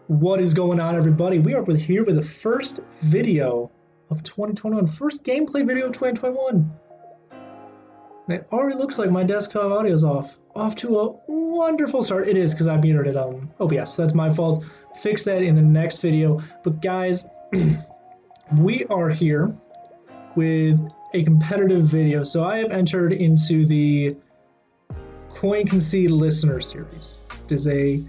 What is going on, everybody? We are here with the first video of 2021, first gameplay video of 2021. And it already looks like my desktop audio is off to a wonderful start. It is because I muted it on OBS. That's my fault. Fix that in the next video. But guys, we are here with a competitive video. So I have entered into the Concede listener series. It is a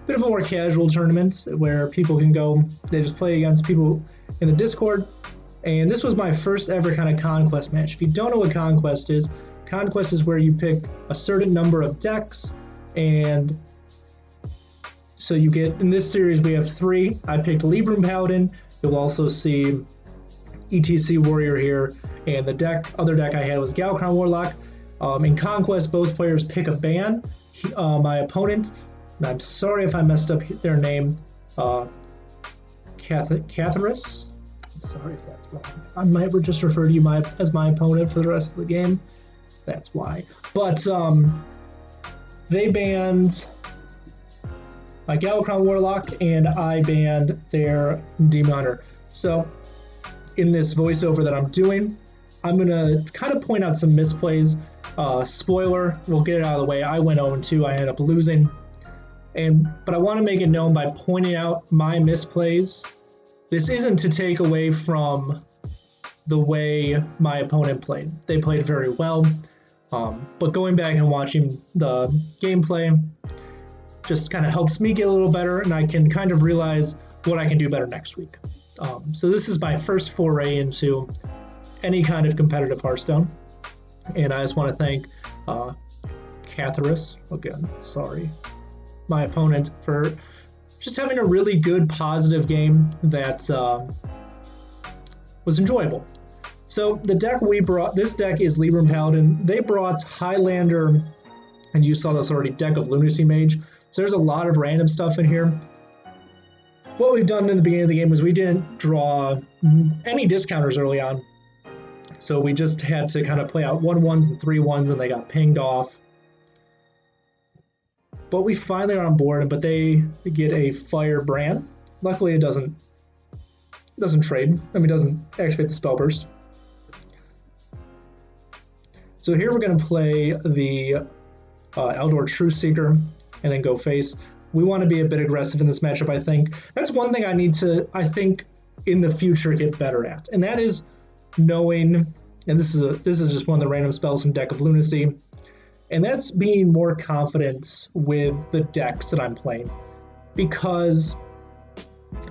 bit of a more casual tournament where people can go, they just play against people in the Discord. And this was my first ever kind of conquest match. If you don't know what conquest is where you pick a certain number of decks, and so you get, in this series we have 3. I picked Libram Paladin. You'll also see ETC Warrior here, and the other deck I had was Galcron Warlock. In Conquest, both players pick a ban. My opponent, I'm sorry if I messed up their name, Qatharsis. I'm sorry if that's wrong. I might just refer to you as my opponent for the rest of the game. That's why. But they banned my Galcron Warlock, and I banned their Demon Hunter. So in this voiceover that I'm doing, I'm going to kind of point out some misplays. Spoiler, we'll get it out of the way. I went 0-2. I ended up losing. But I want to make it known by pointing out my misplays. This isn't to take away from the way my opponent played. They played very well. But going back and watching the gameplay just kind of helps me get a little better, and I can kind of realize what I can do better next week. So this is my first foray into any kind of competitive Hearthstone. And I just want to thank Qatharsis, again, sorry, my opponent, for just having a really good, positive game that was enjoyable. So the deck we brought, this deck is Libram Paladin. They brought Highlander, and you saw this already, deck of Lunacy Mage. So there's a lot of random stuff in here. What we've done in the beginning of the game was we didn't draw any discounters early on. So we just had to kind of play out 1-1s and 3-1s, and they got pinged off. But we finally are on board, but they get a Firebrand. Luckily, it doesn't trade. I mean, it doesn't activate the spell burst. So here we're going to play the Eldor Truthseeker and then go face. We want to be a bit aggressive in this matchup, I think. That's one thing I need to, I think, in the future get better at. And that is knowing, and this is just one of the random spells from Deck of Lunacy, and that's being more confident with the decks that I'm playing, because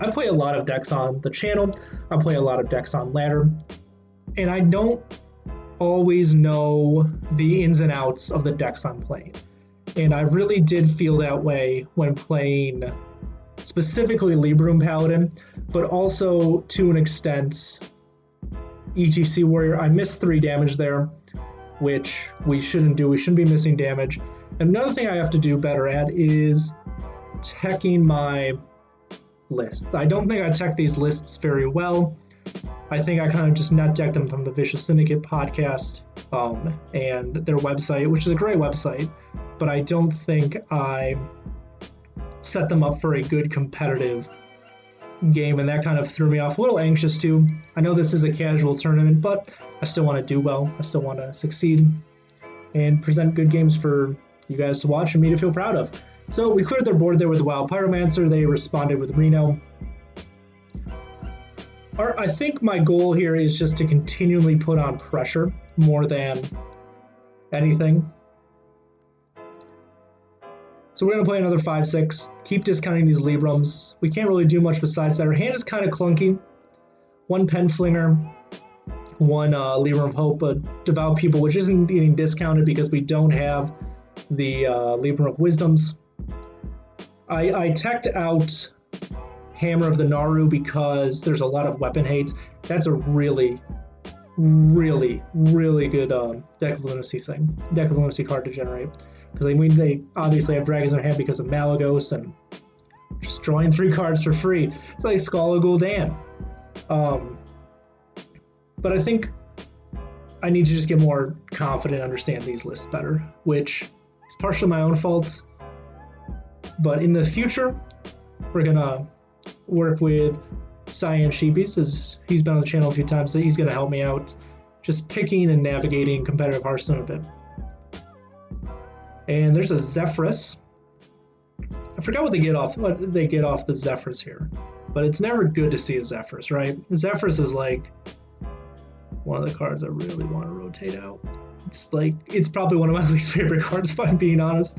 I play a lot of decks on the channel, I play a lot of decks on ladder, and I don't always know the ins and outs of the decks I'm playing. And I really did feel that way when playing specifically Libram Paladin, but also to an extent ETC Warrior. I missed 3 damage there, which we shouldn't do. We shouldn't be missing damage. Another thing I have to do better at is teching my lists. I don't think I tech these lists very well. I think I kind of just net decked them from the Vicious Syndicate podcast and their website, which is a great website, but I don't think I set them up for a good competitive game, and that kind of threw me off. A little anxious too. I know this is a casual tournament, but I still want to do well. I still want to succeed and present good games for you guys to watch and me to feel proud of. So we cleared their board there with the Wild Pyromancer. They responded with Reno. I think my goal here is just to continually put on pressure more than anything. So we're going to play another 5-6, keep discounting these Librams. We can't really do much besides that. Our hand is kind of clunky. 1 Penflinger, 1 Libram of Hope, a Devout People, which isn't getting discounted because we don't have the Libram of Wisdoms. I teched out Hammer of the Naru because there's a lot of weapon hate. That's a really, really, really good Deck of Lunacy card to generate. Because they obviously have dragons in their hand because of Malagos and just drawing 3 cards for free. It's like Skull of Gul'dan. But I think I need to just get more confident and understand these lists better, which is partially my own fault. But in the future, we're going to work with Cyan Sheepies, as he's been on the channel a few times, so he's going to help me out just picking and navigating competitive Hearthstone a bit. And there's a Qatharsis. I forgot what they get off the Qatharsis here, but it's never good to see a Qatharsis, right? The Qatharsis is like one of the cards I really want to rotate out. It's probably one of my least favorite cards, if I'm being honest.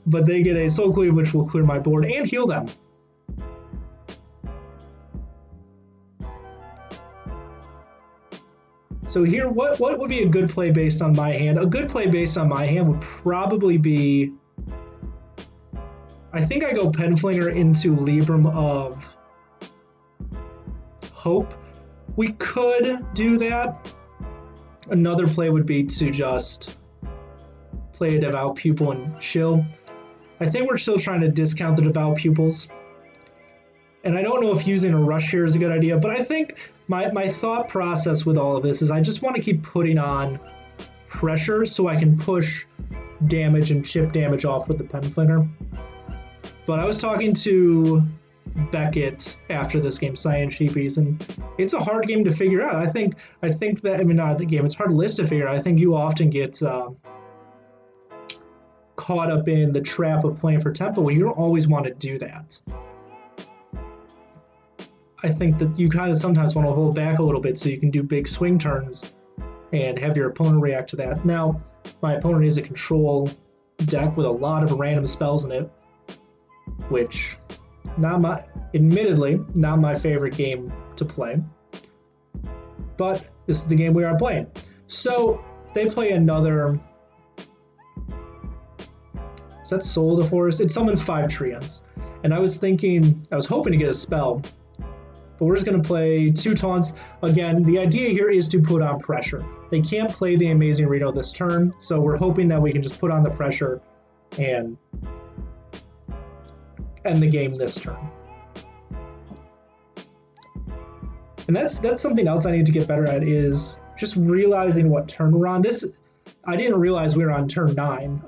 But they get a Soul Cleave, which will clear my board and heal them. So here, what would be a good play based on my hand? A good play based on my hand would probably be, I think I go Penflinger into Libram of Hope. We could do that. Another play would be to just play a Devout Pupil and chill. I think we're still trying to discount the Devout Pupils. And I don't know if using a rush here is a good idea, but I think my thought process with all of this is I just want to keep putting on pressure so I can push damage and chip damage off with the Penflinger. But I was talking to Beckett after this game, Cyan Sheepies, and it's a hard game to figure out. I think that, I mean, not the game, it's a hard list to figure out. I think you often get caught up in the trap of playing for tempo when you don't always want to do that. I think that you kind of sometimes want to hold back a little bit so you can do big swing turns and have your opponent react to that. Now, my opponent is a control deck with a lot of random spells in it, which admittedly, not my favorite game to play, but this is the game we are playing. So they play another, is that Soul of the Forest? It summons 5 Treants, and I was hoping to get a spell, but we're just going to play 2 taunts. Again, the idea here is to put on pressure. They can't play the Amazing Reno this turn, so we're hoping that we can just put on the pressure and end the game this turn. And that's something else I need to get better at, is just realizing what turn we're on. I didn't realize we were on turn 9.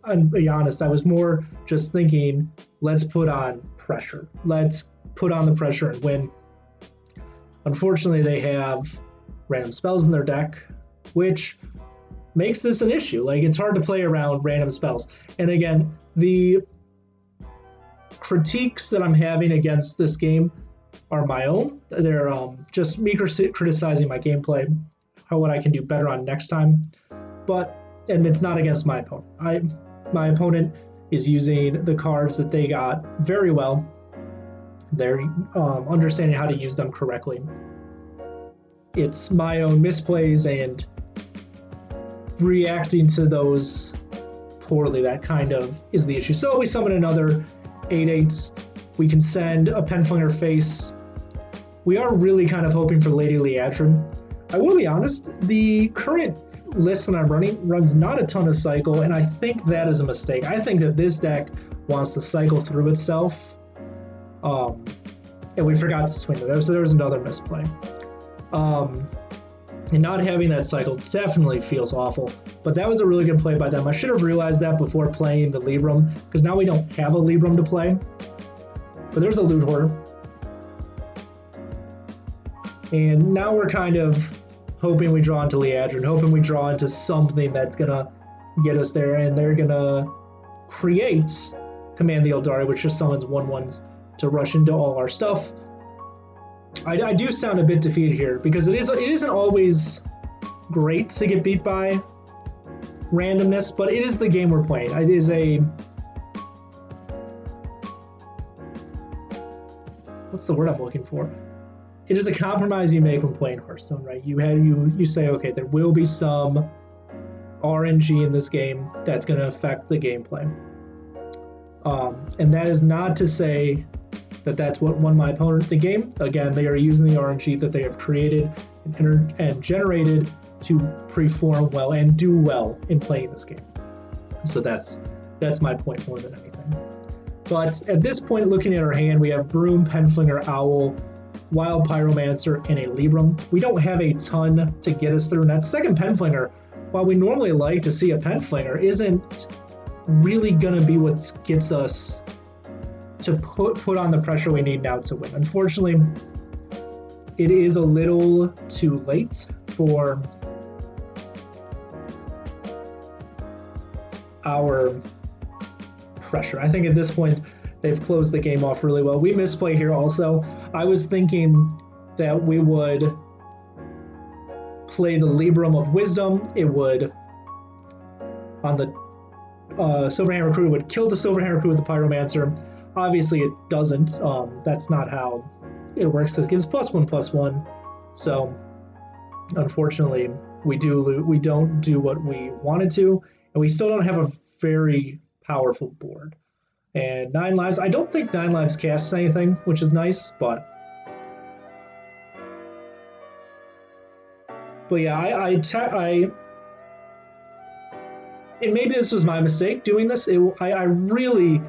I'll be honest, I was more just thinking, let's put on pressure. Let's put on the pressure and win. Unfortunately, they have random spells in their deck, which makes this an issue. Like, it's hard to play around random spells. And again, the critiques that I'm having against this game are my own. They're just me criticizing my gameplay, what I can do better on next time. And it's not against my opponent. My opponent is using the cards that they got very well. They're understanding how to use them correctly. It's my own misplays and reacting to those poorly that kind of is the issue. So we summon another 8/8s. We can send a Penflinger face. We are really kind of hoping for Lady Liadrin. I will be honest, the current list that I'm running runs not a ton of cycle, and I think that is a mistake. I think that this deck wants to cycle through itself. And we forgot to swing it. So there was another misplay. And not having that cycle definitely feels awful. But that was a really good play by them. I should have realized that before playing the Libram, because now we don't have a Libram to play. But there's a Loot Hoarder. And now we're kind of hoping we draw into Liadrin, hoping we draw into something that's going to get us there. And they're going to create Command the Eldari, which just summons 1/1s to rush into all our stuff. I do sound a bit defeated here, because it isn't always great to get beat by randomness, but it is the game we're playing. It is a... What's the word I'm looking for? It is a compromise you make when playing Hearthstone, right? You say, okay, there will be some RNG in this game that's going to affect the gameplay. And that is not to say that that's what won my opponent the game. Again, they are using the RNG that they have created and generated to perform well and do well in playing this game. So that's my point more than anything. But at this point, looking at our hand, we have Broom, Penflinger, Owl, Wild Pyromancer, and a Libram. We don't have a ton to get us through. And that second Penflinger, while we normally like to see a Penflinger, isn't really going to be what gets us to put on the pressure we need now to win. Unfortunately, it is a little too late for our pressure. I think at this point, they've closed the game off really well. We misplay here also. I was thinking that we would play the Libram of Wisdom. It would, on the Silverhand Recruit, would kill the Silverhand Recruit with the Pyromancer. Obviously, it doesn't. That's not how it works. It gives +1/+1. So, unfortunately, we don't do what we wanted to, and we still don't have a very powerful board. And 9 lives. I don't think 9 lives casts anything, which is nice, but yeah, and maybe this was my mistake doing this. I really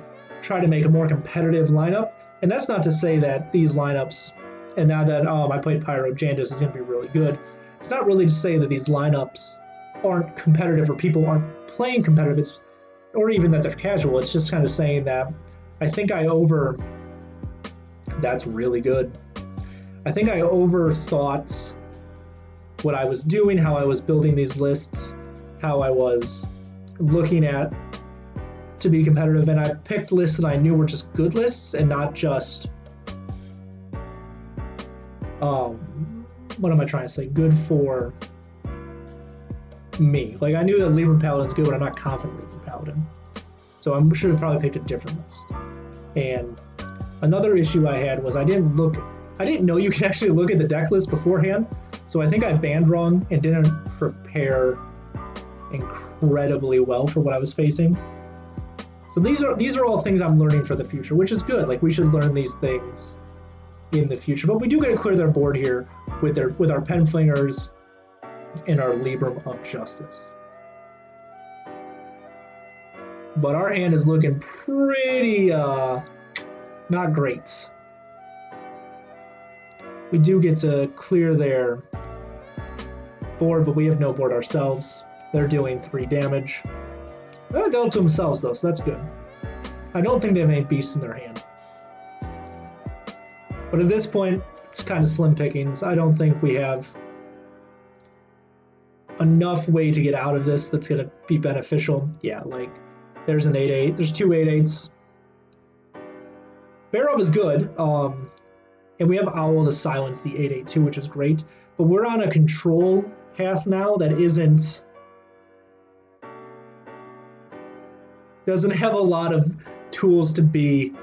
try to make a more competitive lineup, and that's not to say that these lineups, and now that I played Pyro, Jandis is going to be really good. It's not really to say that these lineups aren't competitive or people aren't playing competitive, or even that they're casual. It's just kind of saying that I think that's really good. I think I overthought what I was doing, how I was building these lists, how I was looking at to be competitive, and I picked lists that I knew were just good lists and not just what am I trying to say? Good for me. Like, I knew that Libram Paladin's good, but I'm not confident Libram Paladin. So I should have probably picked a different list. And another issue I had was I didn't know you could actually look at the deck list beforehand. So I think I banned wrong and didn't prepare incredibly well for what I was facing. So these are all things I'm learning for the future, which is good. Like, we should learn these things in the future. But we do get to clear their board here with our Penflingers and our Libram of Justice. But our hand is looking pretty not great. We do get to clear their board, but we have no board ourselves. They're dealing 3 damage. They're dealt to themselves, though, so that's good. I don't think they have any beasts in their hand. But at this point, it's kind of slim pickings. I don't think we have enough way to get out of this that's going to be beneficial. Yeah, like, there's an 8/8. There's 2 8/8s. Barrow is good. And we have Owl to silence the 8/8 too, which is great. But we're on a control path now that doesn't have a lot of tools to be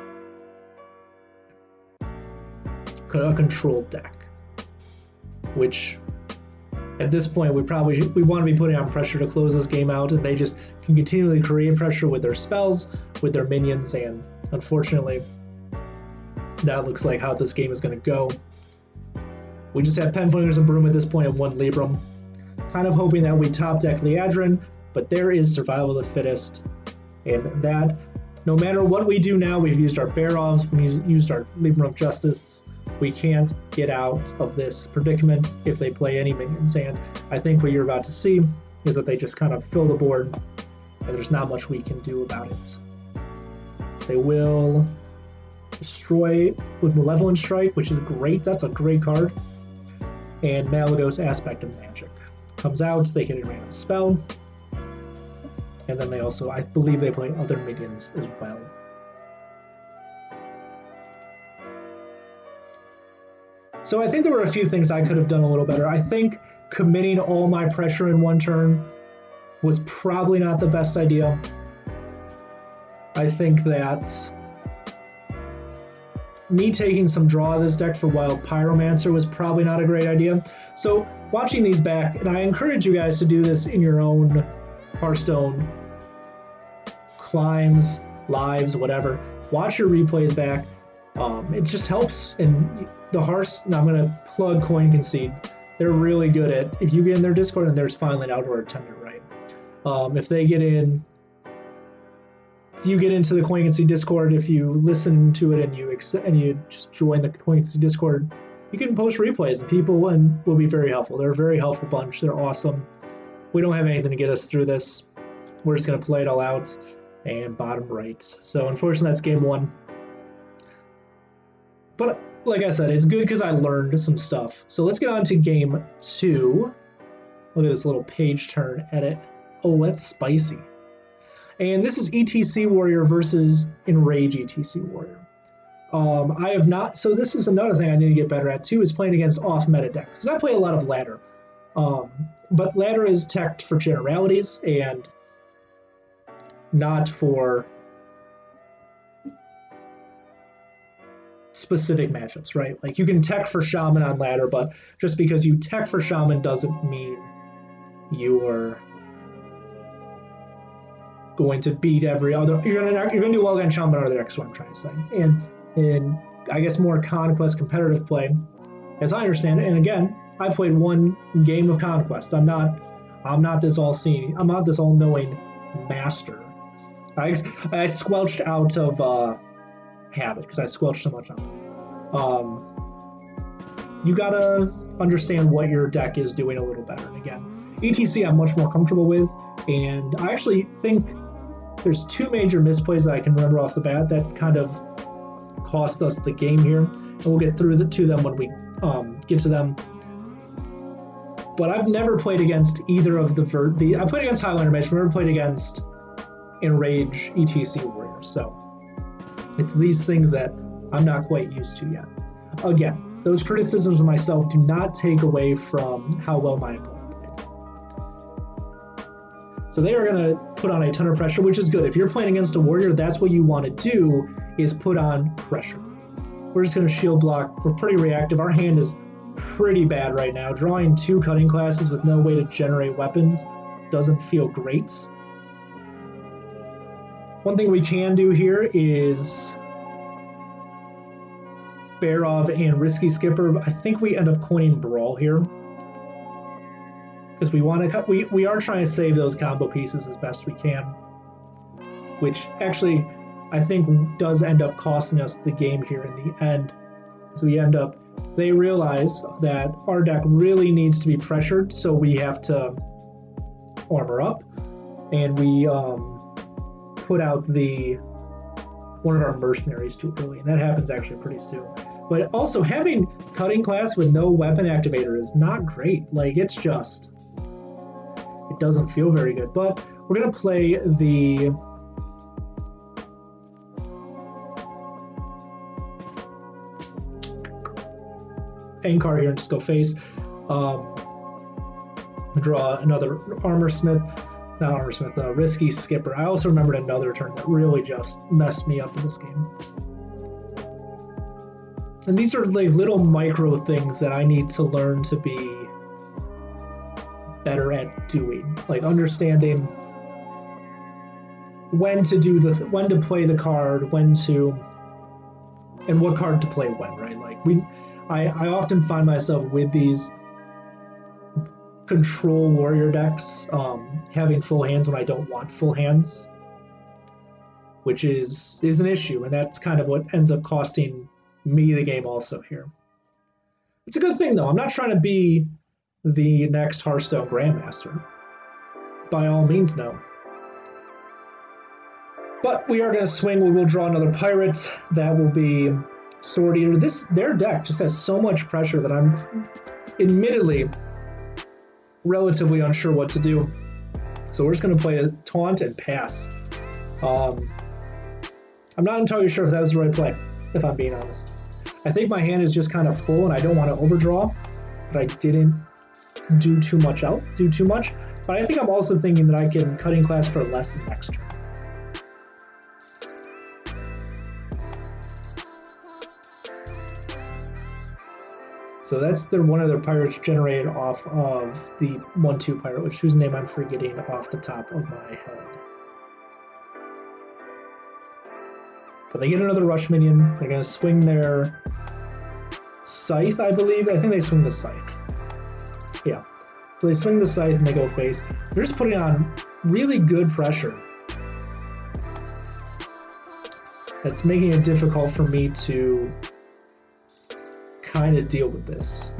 a controlled deck. Which, at this point, we want to be putting on pressure to close this game out, and they just can continually create pressure with their spells, with their minions, and unfortunately, that looks like how this game is going to go. We just have Penflingers and Broom at this point and 1 Libram. Kind of hoping that we top deck Liadrin, but there is survival of the fittest. And that, no matter what we do now, we've used our Barovs, we've used our Libram of Justice. We can't get out of this predicament if they play any minions. And I think what you're about to see is that they just kind of fill the board, and there's not much we can do about it. They will destroy with Malevolent Strike, which is great. That's a great card. And Malygos Aspect of Magic comes out. They get a random spell. And then they also, I believe they play other minions as well. So I think there were a few things I could have done a little better. I think committing all my pressure in one turn was probably not the best idea. I think that me taking some draw of this deck for Wild Pyromancer was probably not a great idea. So watching these back, and I encourage you guys to do this in your own Hearthstone climbs, lives, whatever. Watch your replays back. It just helps. And the Hearthstone, I'm going to plug Concede. They're really good at, if you get in their Discord, and there's finally an outdoor attendant, right? If you get into the Concede Discord, if you listen to it and you just join the Concede Discord, you can post replays, and people will be very helpful. They're a very helpful bunch. They're awesome. We don't have anything to get us through this. We're just going to play it all out, and bottom right. So unfortunately, that's game 1. But like I said, it's good because I learned some stuff. So let's get on to game 2. Look at this little page turn edit. Oh, that's spicy. And this is ETC Warrior versus Enrage ETC Warrior. I have not, so this is another thing I need to get better at too, is playing against off-meta decks. Because I play a lot of ladder. But ladder is teched for generalities and not for specific matchups, right? Like you can tech for Shaman on ladder, but just because you tech for Shaman doesn't mean you're going to beat every other. You're gonna do well against Shaman or other decks. What I'm trying to say, and in I guess more Conquest competitive play, as I understand it. And again, I played one game of Conquest. I'm not this all-seeing. I'm not this all-knowing master. I squelched out of habit because I squelched so much on it. You gotta understand what your deck is doing a little better. And again, ETC I'm much more comfortable with, and I actually think there's 2 major misplays that I can remember off the bat that kind of cost us the game here, and we'll get through to them when we get to them. But I've never played against either of the I played against Highlander Mage, but I've never played against Enrage ETC Warriors. So it's these things that I'm not quite used to yet. Again, those criticisms of myself do not take away from how well my opponent played. So they are going to put on a ton of pressure, which is good. If you're playing against a warrior, that's what you want to do, is put on pressure. We're just going to shield block. We're pretty reactive. Our hand is pretty bad right now. Drawing 2 cutting classes with no way to generate weapons doesn't feel great. One thing we can do here is Barov and Risky Skipper. I think we end up coining Brawl here because we want to cut. We are trying to save those combo pieces as best we can, which actually I think does end up costing us the game here in the end. So we end up. They realize that our deck really needs to be pressured, so we have to armor up, and we put out one of our mercenaries too early, and that happens actually pretty soon. But also having cutting class with no weapon activator is not great. Like it doesn't feel very good. But we're gonna play the Ankar here and just go face. Draw another Risky Skipper. I also remembered another turn that really just messed me up in this game. And these are like little micro things that I need to learn to be better at doing, like understanding when to play the card, and what card to play when, right? Like I often find myself with these control warrior decks having full hands when I don't want full hands, which is an issue, and that's kind of what ends up costing me the game also here. It's a good thing though. I'm not trying to be the next Hearthstone Grandmaster. By all means, no. But we are going to swing. We will draw another Pirate. That will be Sword Eater. Their deck just has so much pressure that I'm admittedly relatively unsure what to do. So we're just going to play a Taunt and pass. I'm not entirely sure if that was the right play, if I'm being honest. I think my hand is just kind of full and I don't want to overdraw, but I didn't do too much. But I think I'm also thinking that I can cutting class for less than next turn. So that's one of their pirates generated off of the 1/2 pirate, whose name I'm forgetting off the top of my head. But they get another rush minion. They're going to swing their Scythe, I believe. I think they swing the Scythe. Yeah. So they swing the Scythe and they go face. They're just putting on really good pressure. That's making it difficult for me to kind of deal with this.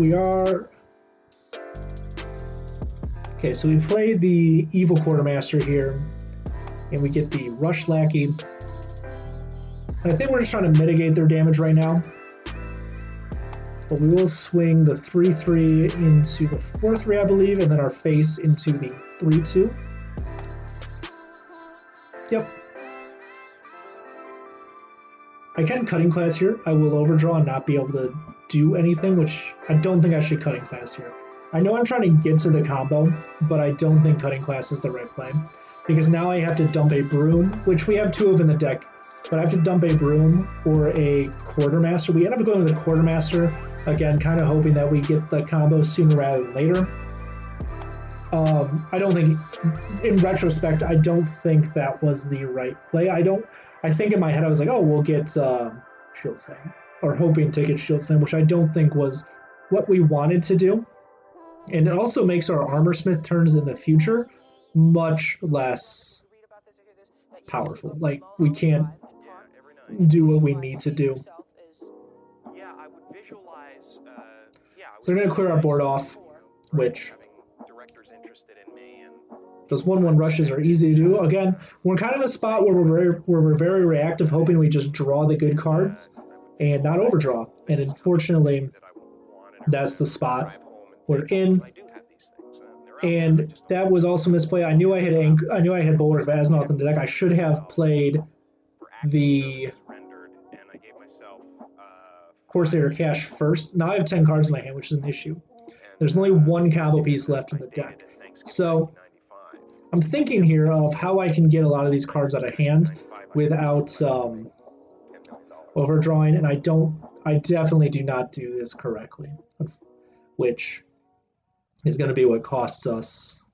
Okay, so we play the Evil Quartermaster here, and we get the Rush Lackey. I think we're just trying to mitigate their damage right now. But we will swing the 3-3 into the 4-3, I believe, and then our face into the 3-2. Yep. I can Cutting Class here. I will overdraw and not be able to do anything, which I don't think I should Cutting Class here. I know I'm trying to get to the combo, but I don't think Cutting Class is the right play. Because now I have to dump a Broom, which we have 2 of in the deck, but I have to dump a Broom or a Quartermaster. We end up going with a Quartermaster, again, kind of hoping that we get the combo sooner rather than later. I don't think, in retrospect, I don't think that was the right play. I think in my head I was like, oh, we'll get Shield Slam, or hoping to get Shield Slam, which I don't think was what we wanted to do. And it also makes our Armorsmith turns in the future much less powerful. Like, we can't do what we need to do. So we're going to clear our board off, which those 1/1 rushes are easy to do. Again, we're kind of in a spot where we're very reactive, hoping we just draw the good cards and not overdraw. And unfortunately, that's the spot we're in. And that was also misplay. I knew I had Bulwark of Azzinoth in the deck. I should have played the Corsair Cache first. Now I have 10 cards in my hand, which is an issue. There's only 1 combo piece left in the deck. So I'm thinking here of how I can get a lot of these cards out of hand without overdrawing, and I definitely do not do this correctly, which is going to be what costs us.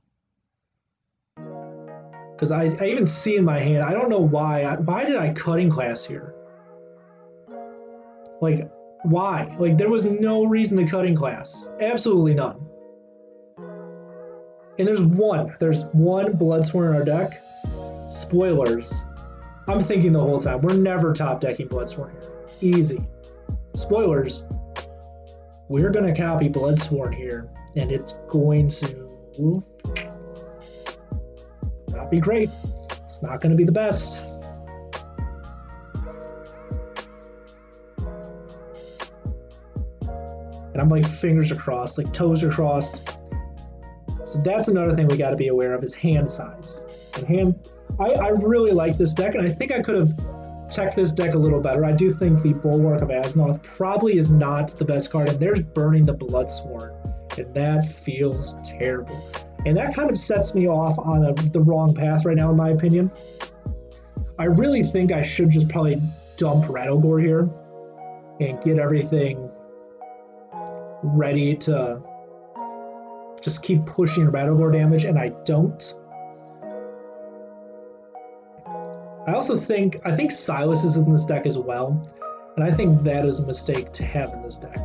Because I even see in my hand, I don't know why. Why did I Cutting Class here? Like, why? Like, there was no reason to Cutting Class. Absolutely none. And there's one Bloodsworn in our deck. Spoilers. I'm thinking the whole time, we're never top decking Bloodsworn here. Easy. Spoilers. We're going to copy Bloodsworn here, and it's going to not be great. It's not going to be the best. And I'm like fingers are crossed, like toes are crossed. So that's another thing we got to be aware of is hand size. And I really like this deck, and I think I could have teched this deck a little better. I do think the Bulwark of Azzinoth probably is not the best card, and there's Burning the Bloodsworn, and that feels terrible. And that kind of sets me off on the wrong path right now, in my opinion. I really think I should just probably dump Rattlegore here and get everything ready to just keep pushing Rattlegore damage, and I don't. I think Silas is in this deck as well, and I think that is a mistake to have in this deck.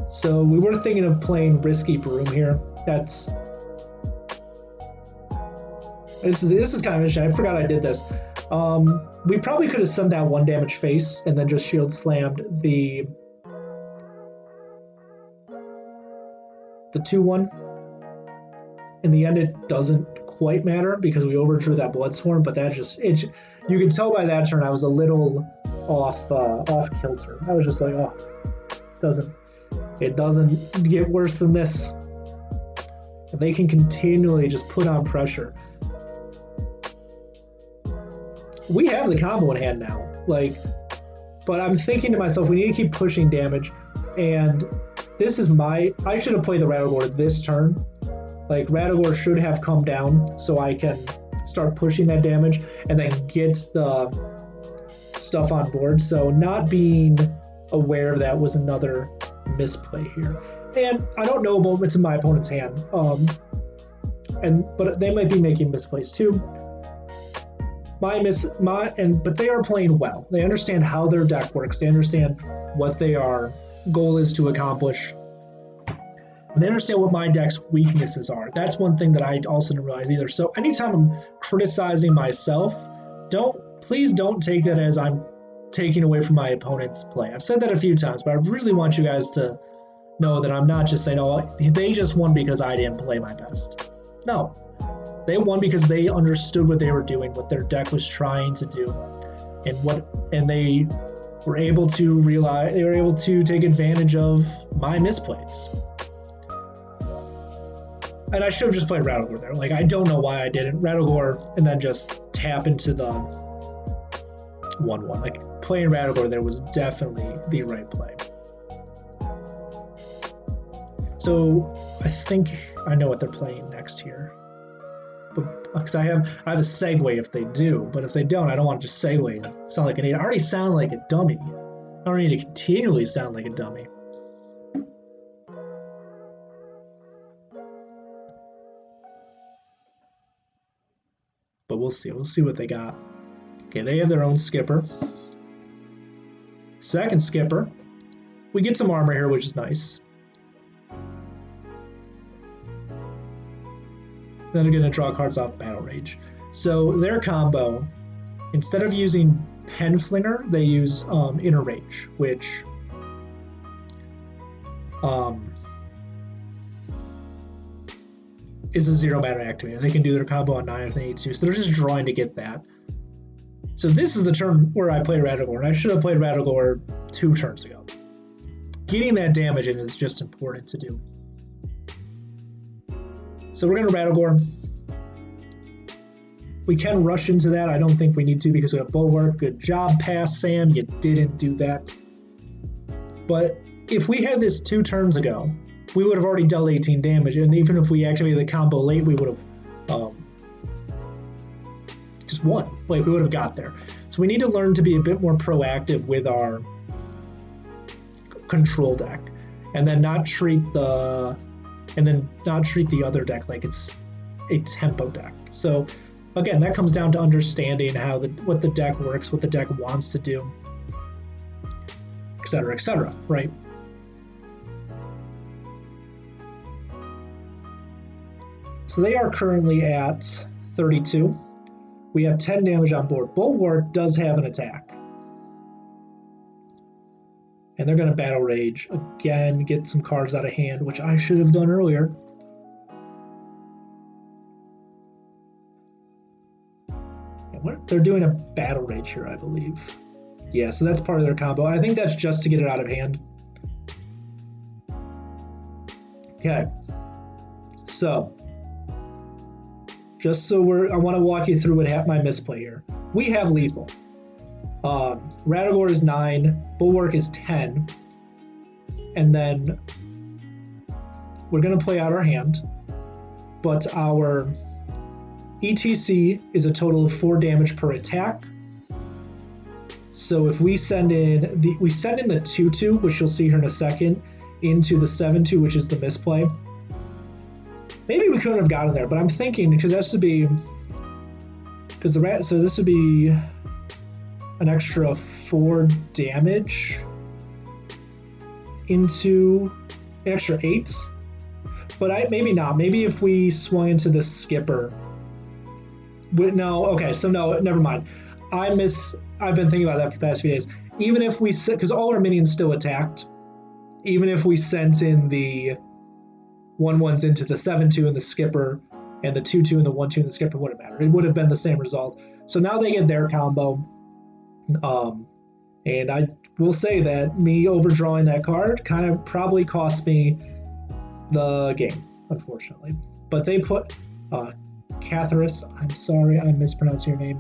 So we were thinking of playing Risky Broom here. This is kind of interesting. I forgot I did this. We probably could have sent that 1 damage face and then just shield slammed the 2/1. In the end, it doesn't quite matter because we overdrew that Bloodsworn, but that just you can tell by that turn I was a little off kilter. I was just like, oh, it doesn't get worse than this. And they can continually just put on pressure. We have the combo in hand now, but I'm thinking to myself, we need to keep pushing damage, and I should have played the Rattlegore this turn. Like, Rattlegore should have come down so I can start pushing that damage and then get the stuff on board. So not being aware of that was another misplay here. And I don't know about what's in my opponent's hand, but they might be making misplays too. But they are playing well. They understand how their deck works. They understand what their goal is to accomplish. And they understand what my deck's weaknesses are. That's one thing that I also didn't realize either. So anytime I'm criticizing myself, please don't take that as I'm taking away from my opponent's play. I've said that a few times, but I really want you guys to know that I'm not just saying, oh, they just won because I didn't play my best. No. They won because they understood what they were doing, what their deck was trying to do. and they were able to take advantage of my misplays. And I should have just played Rattlegore there. Like, I don't know why I didn't. Rattlegore and then just tap into the 1/1. Like, playing Rattlegore there was definitely the right play. So I think I know what they're playing next here. But because I have a segue if they do, but if they don't, I don't want to just segue and sound like an idiot. I already sound like a dummy. I don't need to continually sound like a dummy. But we'll see. We'll see what they got. Okay, they have their own skipper. Second skipper. We get some armor here, which is nice. Then they're going to draw cards off Battle Rage. So their combo, instead of using Penflinger, they use Inner Rage, which is a 0-mana activator. They can do their combo on 9 if they need to, so they're just drawing to get that. So this is the turn where I play Rattlegore, and I should have played Rattlegore 2 turns ago. Getting that damage in is just important to do. So we're going to Rattlegore. We can rush into that. I don't think we need to because we have Bulwark. Good job, pass, Sam. You didn't do that. But if we had this 2 turns ago, we would have already dealt 18 damage. And even if we activated the combo late, we would have just won. Like, we would have got there. So we need to learn to be a bit more proactive with our control deck. And then not treat the other deck like it's a tempo deck. So again, that comes down to understanding how what the deck works, what the deck wants to do, etc., right? So they are currently at 32. We have 10 damage on board. Bulwark does have an attack. And they're going to Battle Rage. Again, get some cards out of hand, which I should have done earlier. They're doing a Battle Rage here, I believe. Yeah, so that's part of their combo. I think that's just to get it out of hand. Okay. So, I want to walk you through my misplay here. We have lethal. Rattlegore is 9, Bulwark is 10, and then we're going to play out our hand, but our ETC is a total of 4 damage per attack. So if we send in the 2/2, which you'll see here in a second, into the 7/2, which is the misplay. Maybe we couldn't have gotten there, but I'm thinking because this would be an extra 4 damage into an extra 8. But maybe not. Maybe if we swung into the skipper. No, okay, so no, never mind. I've been thinking about that for the past few days. Even if we because all our minions still attacked, even if we sent in the 1/1s into the 7/2 and the skipper, and the 2/2 and the 1/2 and the skipper, wouldn't matter. It would have been the same result. So now they get their combo. And I will say that me overdrawing that card kind of probably cost me the game, unfortunately. But they put Qatharsis, I'm sorry I mispronounced your name.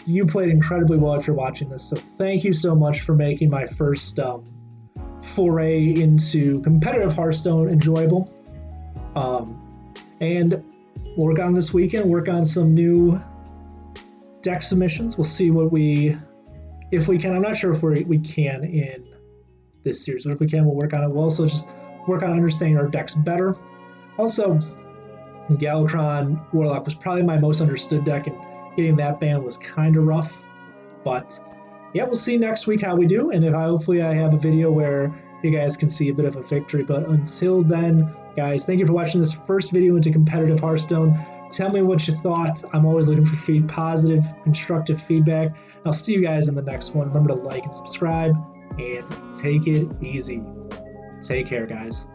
You played incredibly well if you're watching this, so thank you so much for making my first foray into competitive Hearthstone enjoyable. And we'll work on this weekend, work on some new deck submissions. We'll see if we can. I'm not sure if we can in this series, but if we can, we'll work on it. We'll also just work on understanding our decks better. Also, Galakron Warlock was probably my most understood deck, and getting that ban was kind of rough. But yeah, we'll see next week how we do, and hopefully I have a video where you guys can see a bit of a victory. But until then, guys, thank you for watching this first video into competitive Hearthstone. Tell me what you thought. I'm always looking for positive, constructive feedback. I'll see you guys in the next one. Remember to like and subscribe, and take it easy. Take care, guys.